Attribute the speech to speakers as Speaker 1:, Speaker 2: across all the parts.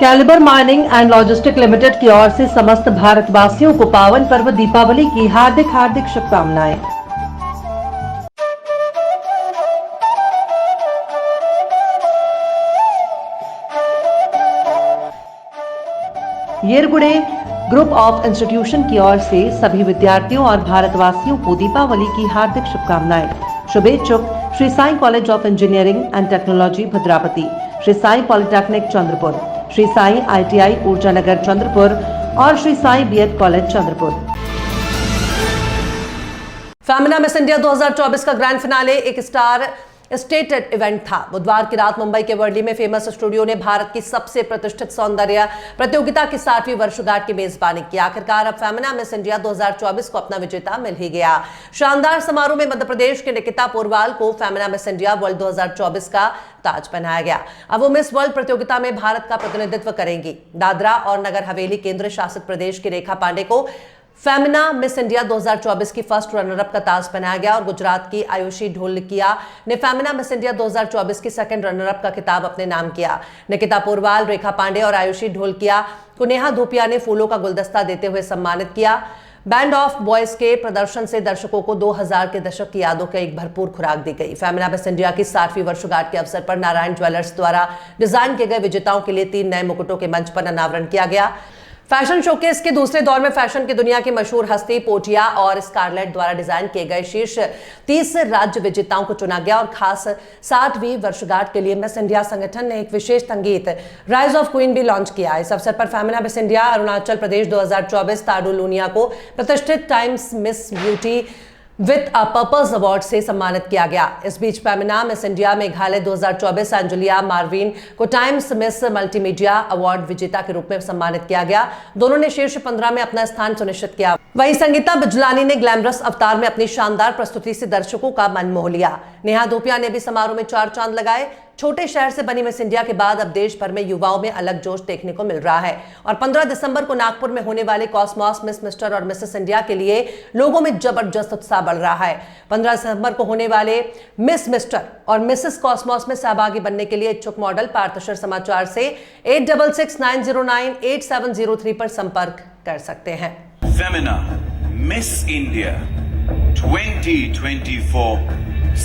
Speaker 1: Calibre Mining and Logistic Limited की ओर से समस्त भारतवासियों को पावन पर्व दीपावली की हार्दिक हार्दिक शुभकामनाएं। येरगुड़े ग्रुप ऑफ इंस्टीट्यूशन की ओर से सभी विद्यार्थियों और भारतवासियों को दीपावली की हार्दिक शुभकामनाएं। शुभेच्छुक Shri Sai college of engineering and technology Bhadravati, Shri Sai polytechnic Chandrapur, Shri Sai ITI Urjanagar Chandrapur और Shri Sai BEd college Chandrapur. Femina Miss India 2024 का ग्रैंड फिनाले एक स्टार स्टेटेड इवेंट था। बुधवार की रात मुंबई के वर्ली में फेमस स्टूडियो ने भारत की सबसे प्रतिष्ठित सौंदर्य प्रतियोगिता की 60वीं वर्षगांठ की मेजबानी की। आखिरकार अब फेमिना मिस इंडिया 2024 को अपना विजेता मिल ही गया। शानदार समारोह में मध्य प्रदेश के निकिता पोरवाल को फेमिना मिस इंडिया वर्ल्ड 2024 का ताज पहनाया गया। अब वो मिस वर्ल्ड प्रतियोगिता में भारत का प्रतिनिधित्व करेंगी। दादरा और नगर हवेली केंद्र शासित प्रदेश की रेखा पांडे को फेमिना मिस इंडिया 2024 की फर्स्ट रनरअप का ताज पहनाया गया और गुजरात की आयुषी ढोलकिया ने फेमिना मिस इंडिया 2024 की सेकंड रनरअप का खिताब अपने नाम किया। निकिता पोरवाल, रेखा पांडे और आयुषी ढोलकिया को नेहा धूपिया ने फूलों का गुलदस्ता देते हुए सम्मानित किया। बैंड ऑफ बॉयज के प्रदर्शन से दर्शकों को 2000 के दशक की यादों की एक भरपूर खुराक दी गई। फेमिना मिस इंडिया की 60वीं वर्षगांठ के अवसर पर नारायण ज्वेलर्स द्वारा डिजाइन किए गए विजेताओं के लिए 3 नए मुकुटों के मंच पर अनावरण किया गया। फैशन शोकेस के दूसरे दौर में फैशन की दुनिया की मशहूर हस्ती पोटिया और स्कारलेट द्वारा डिजाइन किए गए शीर्ष 30 राज्य विजेताओं को चुना गया और खास 60वीं वर्षगांठ के लिए मिस इंडिया संगठन ने एक विशेष संगीत राइज ऑफ क्वीन भी लॉन्च किया। इस अवसर पर Femina Miss India Arunachal Pradesh 2024 Tadu Luniya को प्रतिष्ठित Times Miss beauty with a purpose award से सम्मानित किया गया। इस बीच Femina Miss India Meghalaya 2024 Anjulia Marvin को टाइम्स मिस मल्टीमीडिया अवार्ड विजेता के रूप में सम्मानित किया गया। दोनों ने शीर्ष 15 में अपना स्थान सुनिश्चित किया। वहीं संगीता बिजलानी ने ग्लैमरस अवतार में अपनी शानदार प्रस्तुति से दर्शकों का मन मोह लिया। नेहा धूपिया ने भी समारोह में 4 चांद लगाए। छोटे शहर से बनी मिस इंडिया के बाद अब देश भर में युवाओं में अलग जोश देखने को मिल रहा है और 15 दिसंबर को नागपुर में होने वाले कॉस्मॉस मिस मिस्टर और मिसेस इंडिया के लिए लोगों में जबरदस्त उत्साह बढ़ रहा है। 15 दिसंबर को होने वाले मिस मिस्टर और मिसेस कॉस्मॉस में सहभागी बनने के लिए इच्छुक मॉडल पार्थशर समाचार से 8669098703 पर संपर्क कर सकते हैं।
Speaker 2: Femina Miss India 2024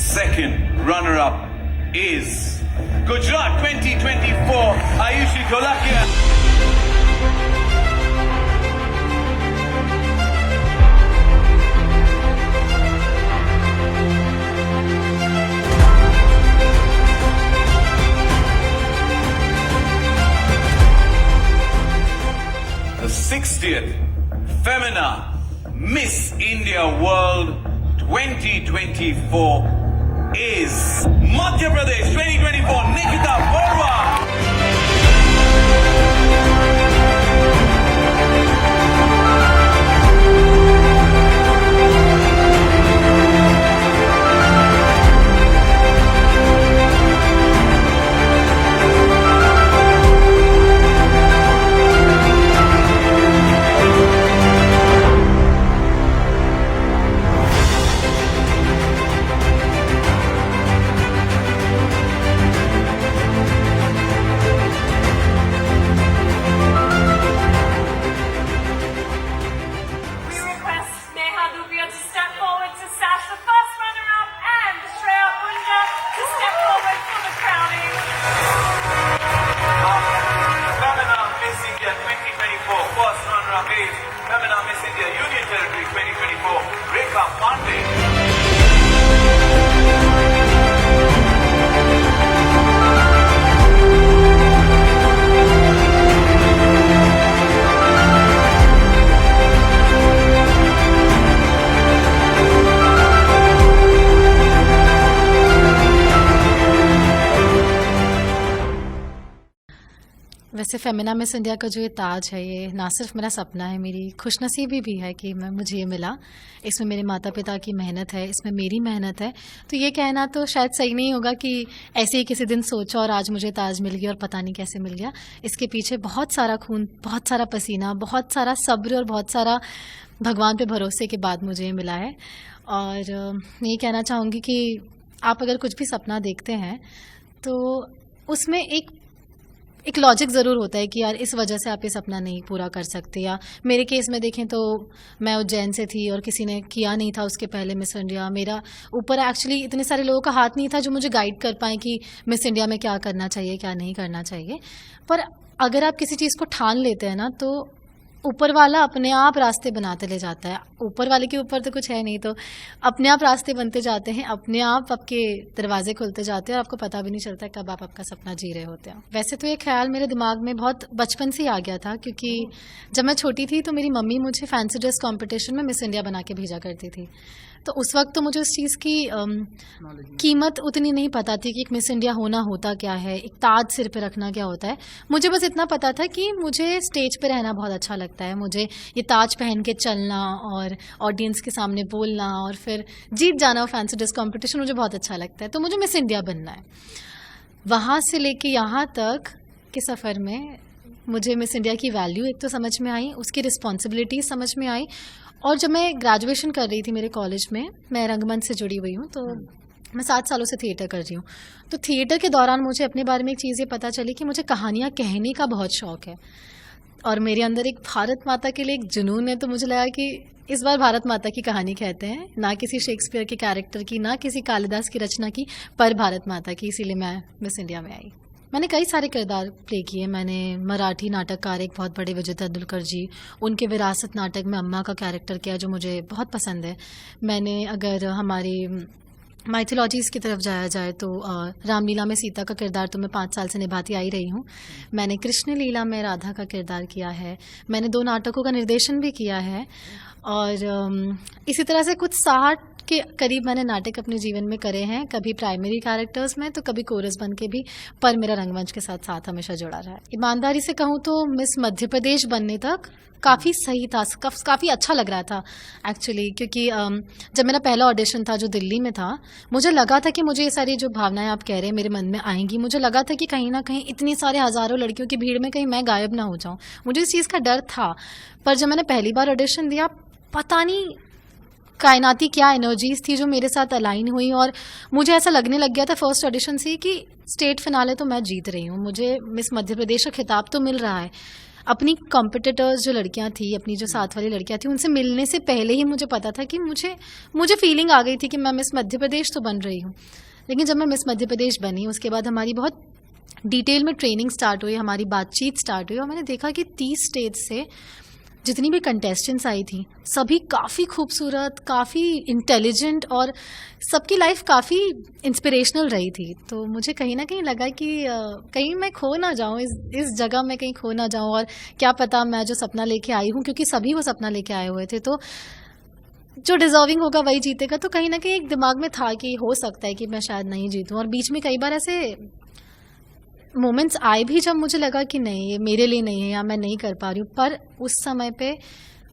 Speaker 2: second runner up is Gujarat 2024 Ayushi Dholakia. The 60th Femina Miss India World 2024 is Madhya Pradesh 2024 Nikita Porwal. Femina Miss India Union Territory 2024 Rekha Pandey.
Speaker 3: वैसे फेमिना मिस इंडिया का जो ये ताज है, ये ना सिर्फ मेरा सपना है, मेरी खुशनसीबी भी है कि मुझे ये मिला। इसमें मेरे माता पिता की मेहनत है, इसमें मेरी मेहनत है। तो ये कहना तो शायद सही नहीं होगा कि ऐसे ही किसी दिन सोचा और आज मुझे ताज मिल गया और पता नहीं कैसे मिल गया। इसके पीछे बहुत सारा खून, बहुत सारा पसीना, बहुत सारा सब्र और बहुत सारा भगवान पे भरोसे के बाद मुझे ये मिला है। और ये कहना चाहूँगी कि आप अगर कुछ भी सपना देखते हैं तो उसमें एक एक लॉजिक ज़रूर होता है कि यार इस वजह से आप ये सपना नहीं पूरा कर सकते। या मेरे केस में देखें तो मैं उज्जैन से थी और किसी ने किया नहीं था उसके पहले मिस इंडिया। मेरा ऊपर एक्चुअली इतने सारे लोगों का हाथ नहीं था जो मुझे गाइड कर पाएँ कि मिस इंडिया में क्या करना चाहिए क्या नहीं करना चाहिए। पर अगर आप किसी चीज़ को ठान लेते हैं ना तो ऊपर वाला अपने आप रास्ते बनाते ले जाता है। ऊपर वाले के ऊपर तो कुछ है नहीं, तो अपने आप रास्ते बनते जाते हैं, अपने आप आपके दरवाजे खुलते जाते हैं और आपको पता भी नहीं चलता कब आप आपका सपना जी रहे होते हैं। वैसे तो ये ख्याल मेरे दिमाग में बहुत बचपन से ही आ गया था, क्योंकि जब मैं छोटी थी तो मेरी मम्मी मुझे फैंसी ड्रेस कॉम्पिटिशन में मिस इंडिया बना के भेजा करती थी। तो उस वक्त तो मुझे उस चीज़ की कीमत उतनी नहीं पता थी कि एक मिस इंडिया होना होता क्या है, एक ताज सिर पे रखना क्या होता है। मुझे बस इतना पता था कि मुझे स्टेज पे रहना बहुत अच्छा लगता है, मुझे ये ताज पहन के चलना और ऑडियंस के सामने बोलना और फिर जीत जाना फैंसी ड्रेस कॉम्पिटिशन मुझे बहुत अच्छा लगता है। तो मुझे मिस इंडिया बनना है। वहाँ से लेके यहाँ तक के सफ़र में मुझे मिस इंडिया की वैल्यू एक तो समझ में आई, उसकी रिस्पॉन्सिबिलिटी समझ में आई। और जब मैं ग्रेजुएशन कर रही थी मेरे कॉलेज में, मैं रंगमंच से जुड़ी हुई हूँ, तो मैं 7 सालों से थिएटर कर रही हूँ। तो थिएटर के दौरान मुझे अपने बारे में एक चीज़ ये पता चली कि मुझे कहानियाँ कहने का बहुत शौक़ है और मेरे अंदर एक भारत माता के लिए एक जुनून है। तो मुझे लगा कि इस बार भारत माता की कहानी कहते हैं, ना किसी शेक्सपियर के कैरेक्टर की, ना किसी कालिदास की रचना की, पर भारत माता की। इसीलिए मैं मिस इंडिया में आई। मैंने कई सारे किरदार प्ले किए। मैंने मराठी नाटककार एक बहुत बड़े विजय तेंदुलकर जी, उनके विरासत नाटक में अम्मा का कैरेक्टर किया जो मुझे बहुत पसंद है। मैंने अगर हमारी माइथोलॉजीज़ की तरफ जाया जाए तो रामलीला में सीता का किरदार तो मैं 5 साल से निभाती आई रही हूँ। मैंने कृष्ण लीला में राधा का किरदार किया है। मैंने 2 नाटकों का निर्देशन भी किया है और इसी तरह से कुछ 60 के करीब मैंने नाटक अपने जीवन में करे हैं, कभी प्राइमरी कैरेक्टर्स में तो कभी कोरस बन के भी, पर मेरा रंगमंच के साथ हमेशा जुड़ा रहा है। ईमानदारी से कहूँ तो मिस मध्य प्रदेश बनने तक काफ़ी सही था, काफ़ी अच्छा लग रहा था एक्चुअली, क्योंकि जब मेरा पहला ऑडिशन था जो दिल्ली में था, मुझे लगा था कि मुझे ये सारी जो भावनाएं आप कह रहे हैं मेरे मन में आएंगी। मुझे लगा था कि कहीं ना कहीं इतनी सारे हज़ारों लड़कियों की भीड़ में कहीं मैं गायब ना हो जाऊँ, मुझे इस चीज़ का डर था। पर जब मैंने पहली बार ऑडिशन दिया, पता नहीं कायनाती क्या एनर्जीज थी जो मेरे साथ अलाइन हुई और मुझे ऐसा लगने लग गया था फर्स्ट ऑडिशन से कि स्टेट फिनाले तो मैं जीत रही हूँ, मुझे मिस मध्य प्रदेश का खिताब तो मिल रहा है। अपनी कॉम्पिटिटर्स जो लड़कियाँ थी, अपनी जो साथ वाली लड़कियाँ थी, उनसे मिलने से पहले ही मुझे पता था कि मुझे फीलिंग आ गई थी कि मैं मिस मध्य प्रदेश तो बन रही हूँ। लेकिन जब मैं मिस मध्य प्रदेश बनी, उसके बाद हमारी बहुत डिटेल में ट्रेनिंग स्टार्ट हुई, हमारी बातचीत स्टार्ट हुई और मैंने देखा कि 30 स्टेट से जितनी भी कंटेस्टेंट्स आई थी सभी काफ़ी खूबसूरत, काफ़ी इंटेलिजेंट और सबकी लाइफ काफ़ी इंस्पिरेशनल रही थी। तो मुझे कहीं ना कहीं लगा कि कहीं मैं खो ना जाऊँ, इस जगह में कहीं खो ना जाऊँ और क्या पता मैं जो सपना लेके आई हूँ, क्योंकि सभी वो सपना लेके आए हुए थे, तो जो डिजर्विंग होगा वही जीतेगा। तो कहीं ना कहीं एक दिमाग में था कि हो सकता है कि मैं शायद नहीं जीतूँ। और बीच में कई बार ऐसे मोमेंट्स आए भी जब मुझे लगा कि नहीं, ये मेरे लिए नहीं है या मैं नहीं कर पा रही हूँ। पर उस समय पे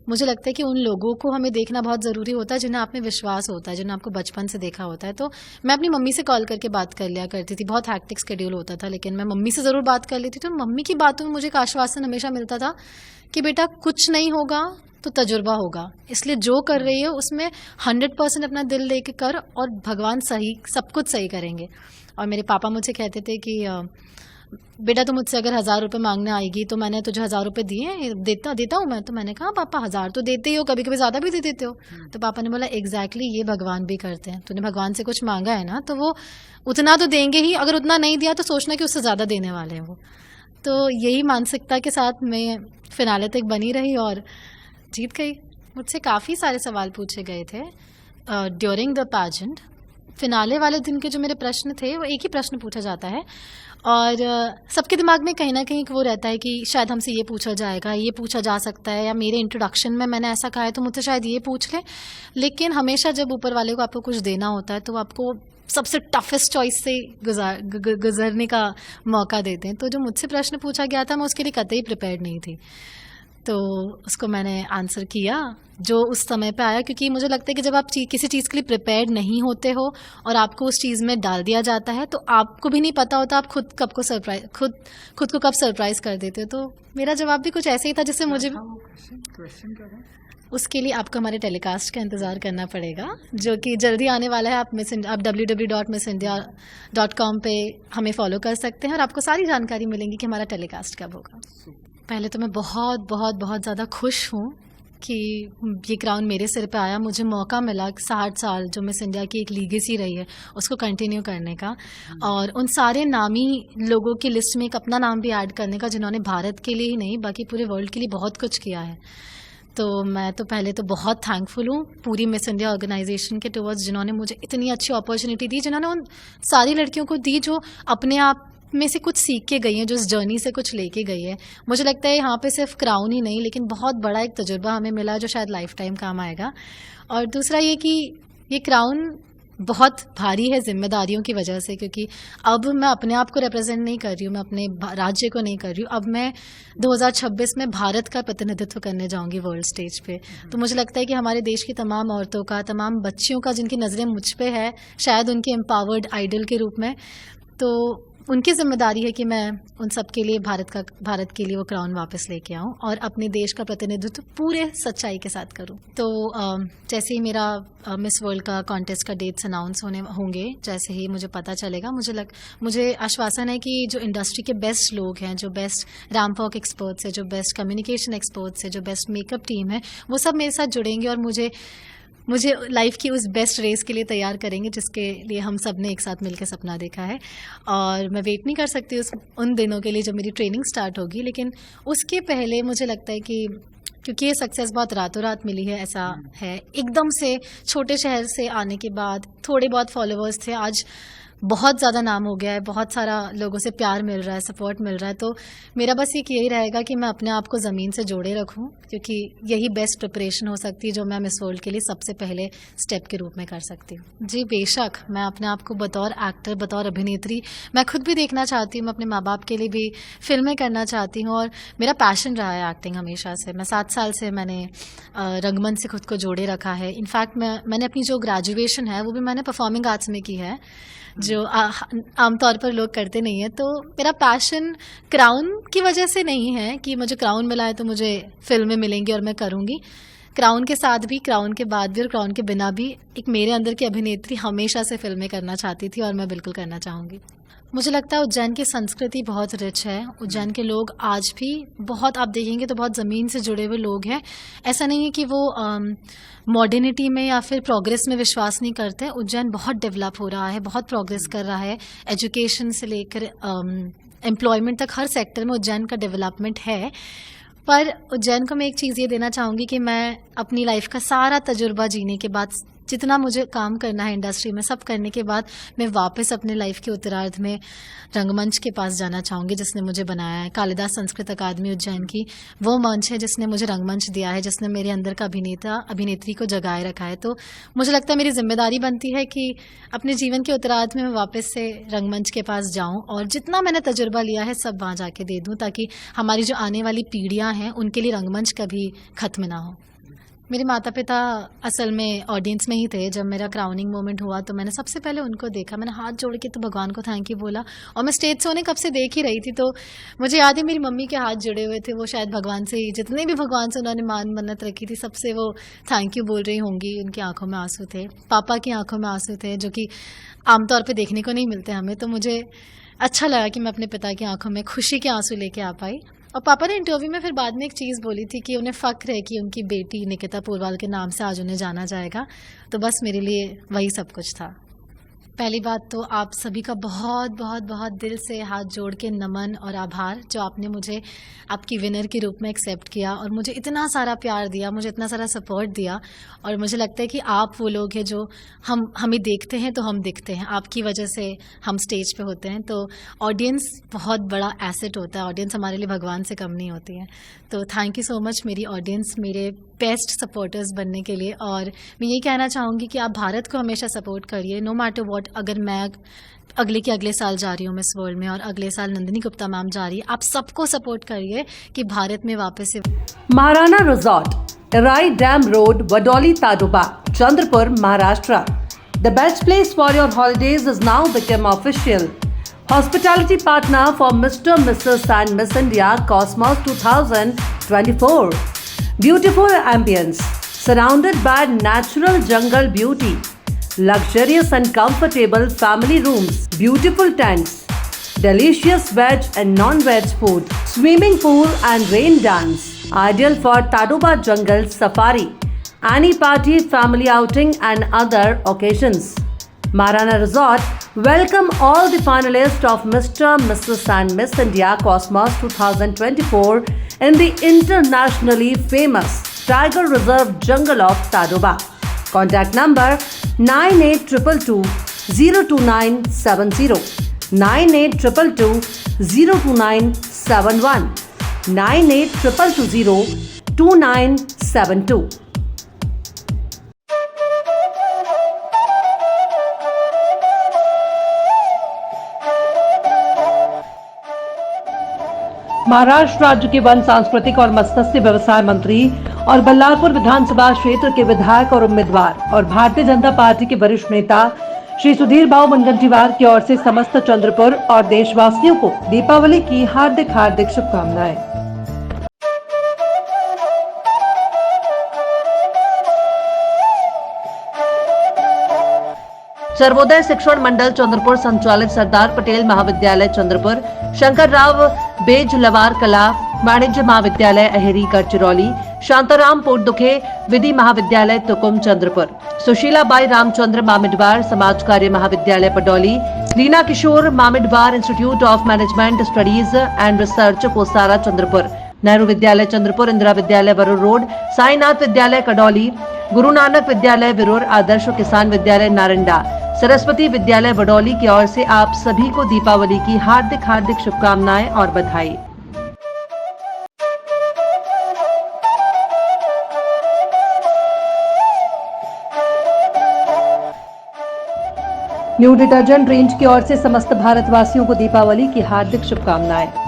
Speaker 3: मुझे लगता है कि उन लोगों को हमें देखना बहुत ज़रूरी होता है जिन्हें आप में विश्वास होता है, जिन्हें आपको बचपन से देखा होता है। तो मैं अपनी मम्मी से कॉल करके बात कर लिया करती थी। बहुत हैक्टिक शेड्यूल होता था, लेकिन मैं मम्मी से ज़रूर बात कर लेती थी। तो मम्मी की बातों में मुझे एक आश्वासन हमेशा मिलता था कि बेटा कुछ नहीं होगा तो तजुर्बा होगा, इसलिए जो कर रही हो उसमें 100% अपना दिल दे के कर और भगवान सब कुछ सही करेंगे। और मेरे पापा मुझे कहते थे कि बेटा तू मुझसे अगर 1000 रुपये मांगने आएगी तो मैंने तुझे 1000 रुपये दिए, देता हूँ मैं। तो मैंने कहा पापा 1000 तो देते ही हो, कभी कभी ज़्यादा भी दे देते हो। तो पापा ने बोला एग्जैक्टली ये भगवान भी करते हैं, तूने भगवान से कुछ मांगा है ना तो वो उतना तो देंगे ही, अगर उतना नहीं दिया तो सोचना कि उससे ज़्यादा देने वाले हैं वो। तो यही मानसिकता के साथ मैं फिनाले तक बनी रही और जीत गई। मुझसे काफ़ी सारे सवाल पूछे गए थे ड्यूरिंग द पैजेंट। फिनाले वाले दिन के जो मेरे प्रश्न थे वो एक ही प्रश्न पूछा जाता है और सबके दिमाग में कहीं ना कहीं वो रहता है कि शायद हमसे ये पूछा जाएगा, ये पूछा जा सकता है, या मेरे इंट्रोडक्शन में मैंने ऐसा कहा है तो मुझसे शायद ये पूछ ले। लेकिन हमेशा जब ऊपर वाले को आपको कुछ देना होता है तो आपको सबसे टफेस्ट चॉइस से गुजरने का मौका देते हैं। तो जो मुझसे प्रश्न पूछा गया था मैं उसके लिए कतई प्रिपेयर्ड नहीं थी, तो उसको मैंने आंसर किया जो उस समय पे आया। क्योंकि मुझे लगता है कि जब आप किसी चीज़ के लिए प्रिपेयर्ड नहीं होते हो और आपको उस चीज़ में डाल दिया जाता है तो आपको भी नहीं पता होता आप खुद को कब सरप्राइज़ कर देते हो। तो मेरा जवाब भी कुछ ऐसे ही था जिससे मुझे
Speaker 4: क्वेश्चन क्या था?
Speaker 3: उसके लिए आपको हमारे टेलीकास्ट का इंतज़ार करना पड़ेगा, जो कि जल्दी आने वाला है। आप www.missindia.com पे हमें फॉलो कर सकते हैं और आपको सारी जानकारी मिलेंगी कि हमारा टेलीकास्ट कब होगा। पहले तो मैं बहुत बहुत बहुत ज़्यादा खुश हूँ कि ये क्राउन मेरे सिर पे आया। मुझे मौका मिला 60 साल जो मिस इंडिया की एक लीगेसी रही है उसको कंटिन्यू करने का, और उन सारे नामी लोगों की लिस्ट में एक अपना नाम भी ऐड करने का जिन्होंने भारत के लिए ही नहीं बाकी पूरे वर्ल्ड के लिए बहुत कुछ किया है। तो मैं तो पहले तो बहुत थैंकफुल हूँ पूरी मिस इंडिया ऑर्गेनाइजेशन के टुवर्ड्स, जिन्होंने मुझे इतनी अच्छी अपॉर्चुनिटी दी, जिन्होंने उन सारी लड़कियों को दी जो अपने आप में से कुछ सीख के गई हैं, जो इस जर्नी से कुछ लेके गई है। मुझे लगता है यहाँ पे सिर्फ क्राउन ही नहीं लेकिन बहुत बड़ा एक तजुर्बा हमें मिला जो शायद लाइफ टाइम काम आएगा। और दूसरा ये कि ये क्राउन बहुत भारी है जिम्मेदारियों की वजह से, क्योंकि अब मैं अपने आप को रिप्रेजेंट नहीं कर रही हूँ, मैं अपने राज्य को नहीं कर रही हूँ। अब मैं 2026 में भारत का प्रतिनिधित्व करने जाऊँगी वर्ल्ड स्टेज पे। तो मुझे लगता है कि हमारे देश की तमाम औरतों का, तमाम बच्चियों का जिनकी नज़रें मुझ पे है शायद उनके एम्पावर्ड आइडल के रूप में, तो उनकी जिम्मेदारी है कि मैं उन सब के लिए भारत के लिए वो क्राउन वापस लेके आऊँ और अपने देश का प्रतिनिधित्व पूरे सच्चाई के साथ करूँ। तो जैसे ही मेरा मिस वर्ल्ड का कॉन्टेस्ट का डेट्स अनाउंस होंगे, जैसे ही मुझे पता चलेगा, मुझे आश्वासन है कि जो इंडस्ट्री के बेस्ट लोग हैं, जो बेस्ट रैंप वॉक एक्सपर्ट्स है, जो बेस्ट कम्युनिकेशन एक्सपर्ट्स है, जो बेस्ट मेकअप टीम है, वो सब मेरे साथ जुड़ेंगे और मुझे लाइफ की उस बेस्ट रेस के लिए तैयार करेंगे जिसके लिए हम सब ने एक साथ मिलकर सपना देखा है। और मैं वेट नहीं कर सकती उन दिनों के लिए जब मेरी ट्रेनिंग स्टार्ट होगी। लेकिन उसके पहले मुझे लगता है कि क्योंकि ये सक्सेस बहुत रातों रात मिली है, ऐसा है एकदम से छोटे शहर से आने के बाद थोड़े बहुत फॉलोअर्स थे, आज बहुत ज़्यादा नाम हो गया है, बहुत सारा लोगों से प्यार मिल रहा है, सपोर्ट मिल रहा है। तो मेरा बस एक यही रहेगा कि मैं अपने आप को ज़मीन से जोड़े रखूं, क्योंकि यही बेस्ट प्रिपरेशन हो सकती है जो मैं मिस वर्ल्ड के लिए सबसे पहले स्टेप के रूप में कर सकती हूँ। जी बेशक, मैं अपने आप को बतौर एक्टर, बतौर अभिनेत्री मैं खुद भी देखना चाहती हूँ, मैं अपने माँ बाप के लिए भी फिल्में करना चाहती हूँ और मेरा पैशन रहा है एक्टिंग हमेशा से। मैं 7 साल से मैंने रंगमंच से खुद को जोड़े रखा है। इनफैक्ट मैंने अपनी जो ग्रेजुएशन है वो भी मैंने परफॉर्मिंग आर्ट्स में की है, जो आमतौर पर लोग करते नहीं हैं। तो मेरा पैशन क्राउन की वजह से नहीं है कि मुझे क्राउन मिला है तो मुझे फिल्में मिलेंगी और मैं करूँगी। क्राउन के साथ भी, क्राउन के बाद भी और क्राउन के बिना भी एक मेरे अंदर की अभिनेत्री हमेशा से फिल्में करना चाहती थी और मैं बिल्कुल करना चाहूँगी। मुझे लगता है उज्जैन की संस्कृति बहुत रिच है। उज्जैन के लोग आज भी बहुत, आप देखेंगे तो बहुत ज़मीन से जुड़े हुए लोग हैं। ऐसा नहीं है कि वो मॉडर्निटी में या फिर प्रोग्रेस में विश्वास नहीं करते। उज्जैन बहुत डेवलप हो रहा है, बहुत प्रोग्रेस कर रहा है। एजुकेशन से लेकर एम्प्लॉयमेंट तक हर सेक्टर में उज्जैन का डेवलपमेंट है। पर उज्जैन को मैं एक चीज़ ये देना चाहूँगी कि मैं अपनी लाइफ का सारा तजुर्बा जीने के बाद, जितना मुझे काम करना है इंडस्ट्री में, सब करने के बाद मैं वापस अपने लाइफ के उत्तरार्ध में रंगमंच के पास जाना चाहूँगी जिसने मुझे बनाया है। कालिदास संस्कृत अकादमी उज्जैन की वो मंच है जिसने मुझे रंगमंच दिया है, जिसने मेरे अंदर का अभिनेत्री को जगाए रखा है। तो मुझे लगता है मेरी जिम्मेदारी बनती है कि अपने जीवन के उत्तरार्ध में मैं वापस से रंगमंच के पास जाऊँ और जितना मैंने तजुर्बा लिया है सब वहाँ जाके दे दूँ, ताकि हमारी जो आने वाली पीढ़ियाँ हैं उनके लिए रंगमंच कभी ख़त्म ना हो। मेरे माता पिता असल में ऑडियंस में ही थे जब मेरा क्राउनिंग मोमेंट हुआ, तो मैंने सबसे पहले उनको देखा, मैंने हाथ जोड़ के तो भगवान को थैंक यू बोला। और मैं स्टेज से उन्हें कब से देख ही रही थी, तो मुझे याद है मेरी मम्मी के हाथ जुड़े हुए थे। वो शायद भगवान से ही, जितने भी भगवान से उन्होंने मान मन्नत रखी थी, सबसे वो थैंक यू बोल रही होंगी। उनकी आंखों में आंसू थे, पापा की आंखों में आंसू थे, जो कि आमतौर पर देखने को नहीं मिलते हमें। तो मुझे अच्छा लगा कि मैं अपने पिता की आंखों में खुशी के आंसू लेके आ पाई। और पापा ने इंटरव्यू में फिर बाद में एक चीज़ बोली थी कि उन्हें फ़ख्र है कि उनकी बेटी निकिता पूरवाल के नाम से आज उन्हें जाना जाएगा। तो बस मेरे लिए वही सब कुछ था। पहली बात तो आप सभी का बहुत बहुत बहुत दिल से हाथ जोड़ के नमन और आभार, जो आपने मुझे आपकी विनर के रूप में एक्सेप्ट किया और मुझे इतना सारा प्यार दिया, मुझे इतना सारा सपोर्ट दिया। और मुझे लगता है कि आप वो लोग हैं जो हमें देखते हैं तो हम दिखते हैं, आपकी वजह से हम स्टेज पे होते हैं। तो ऑडियंस बहुत बड़ा एसेट होता है, ऑडियंस हमारे लिए भगवान से कम नहीं होती है। तो थैंक यू सो मच मेरी ऑडियंस, मेरे बेस्ट सपोर्टर्स बनने के लिए। और मैं ये कहना चाहूँगी कि आप भारत को हमेशा सपोर्ट करिए, नो मैटर व्हाट। अगर मैं अगले साल जा रही हूँ मिस वर्ल्ड में और अगले साल नंदिनी गुप्ता मैम जा रही है, आप सबको सपोर्ट करिए कि भारत में वापस से।
Speaker 1: महाराणा रिजॉर्ट, राई dam road, Vadoli Tadoba, Chandrapur, Maharashtra. The best place for your holidays is now become official. Hospitality partner for Mr. Mrs. and Miss India Cosmos 2024. Beautiful ambience surrounded by natural jungle beauty, luxurious and comfortable family rooms, beautiful tents, delicious veg and non-veg food, swimming pool and rain dance, ideal for Tadoba Jungle Safari, any party, family outing and other occasions. Marana Resort welcome all the finalists of Mr., Mrs. and Miss India Cosmos 2024 in the internationally famous Tiger Reserve Jungle of Tadoba. Contact number 9822-02970, 9822-02971, 9822-02972. Maharashtra राज्य के one, सांस्कृतिक और मत्स्य व्यवसाय मंत्री और बल्लारपुर विधानसभा क्षेत्र के विधायक और उम्मीदवार और भारतीय जनता पार्टी के वरिष्ठ नेता श्री सुधीर भाऊ मुनगंटीवार की ओर से समस्त चंद्रपुर और देशवासियों को दीपावली की हार्दिक हार्दिक शुभकामनाएं। सर्वोदय शिक्षण मंडल चंद्रपुर संचालित सरदार पटेल महाविद्यालय चंद्रपुर, शंकर राव बेजलवार कला वाणिज्य महाविद्यालय अहेरी गढ़चिरौली, शांताराम पोटदुखे विधि महाविद्यालय तुकुम चंद्रपुर, सुशीला बाई रामचंद्र मामिडवार समाज कार्य महाविद्यालय Padoli, Reena Kishore Mamidwar institute of management studies and research Kosara Chandrapur, Nehru विद्यालय चंद्रपुर, इंदिरा विद्यालय वरुर रोड, साईनाथ विद्यालय कडौली, गुरु नानक विद्यालय विरुर, आदर्श किसान विद्यालय नारंडा, सरस्वती विद्यालय बडौली की ओर से आप सभी को दीपावली की हार्दिक हार्दिक शुभकामनाएं और बधाई। न्यू डिटर्जेंट रेंज की ओर से समस्त भारतवासियों को दीपावली की हार्दिक शुभकामनाएं।